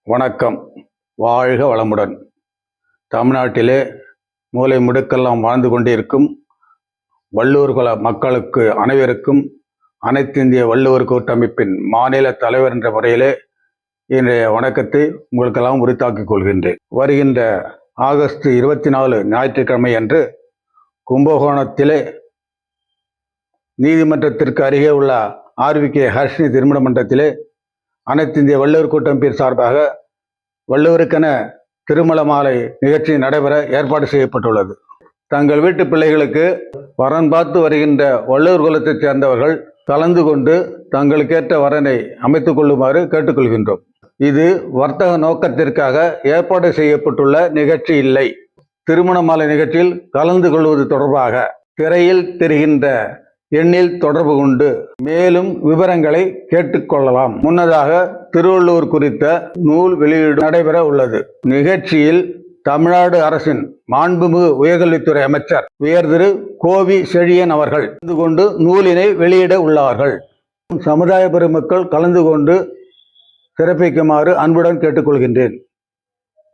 வணக்கம். வாழ்க வளமுடன். தமிழ்நாட்டிலே மூலை முடுக்கெல்லாம் வாழ்ந்து கொண்டிருக்கும் வள்ளுவர் குல மக்களுக்கு அனைவருக்கும் அனைத்து இந்திய வள்ளுவர் கூட்டமைப்பின் மாநில தலைவர் என்ற முறையிலே இன்றைய வணக்கத்தை உங்களுக்கெல்லாம் உரித்தாக்கிக் கொள்கின்றேன். வருகின்ற ஆகஸ்ட் 24 ஞாயிற்றுக்கிழமை அன்று கும்பகோணத்திலே நீதிமன்றத்திற்கு அருகே உள்ள ஆர்விகே ஹர்ஷினி திருமண மன்றத்திலே அனைத்து இந்திய வள்ளுவர் கூட்டமைப்பின் சார்பாக வள்ளுவருக்கென திருமண மாலை நிகழ்ச்சி நடைபெற ஏற்பாடு செய்யப்பட்டுள்ளது. தங்கள் வீட்டு பிள்ளைகளுக்கு வரன் பார்த்து வருகின்ற வள்ளுவர் குலத்தைச் சேர்ந்தவர்கள் கலந்து கொண்டு தங்களுக்கேற்ற வரனை அமைத்துக் கொள்ளுமாறு கேட்டுக்கொள்கின்றோம். இது வர்த்தக நோக்கத்திற்காக ஏற்பாடு செய்யப்பட்டுள்ள நிகழ்ச்சி இல்லை. திருமண மாலை நிகழ்ச்சியில் கலந்து கொள்வது தொடர்பாக திரையில் தெரிகின்ற எண்ணில் தொடர்பு கொண்டு மேலும் விவரங்களை கேட்டுக்கொள்ளலாம். முன்னதாக திருவள்ளுவர் குறித்த நூல் வெளியீடு நடைபெற உள்ளது. நிகழ்ச்சியில் தமிழ்நாடு அரசின் மாண்புமிகு உயர்கல்வித்துறை அமைச்சர் உயர் திரு கோவி செழியன் அவர்கள் கலந்து கொண்டு நூலினை வெளியிட உள்ளார்கள். சமுதாய பெருமக்கள் கலந்து கொண்டு சிறப்பிக்குமாறு அன்புடன் கேட்டுக்கொள்கின்றேன்.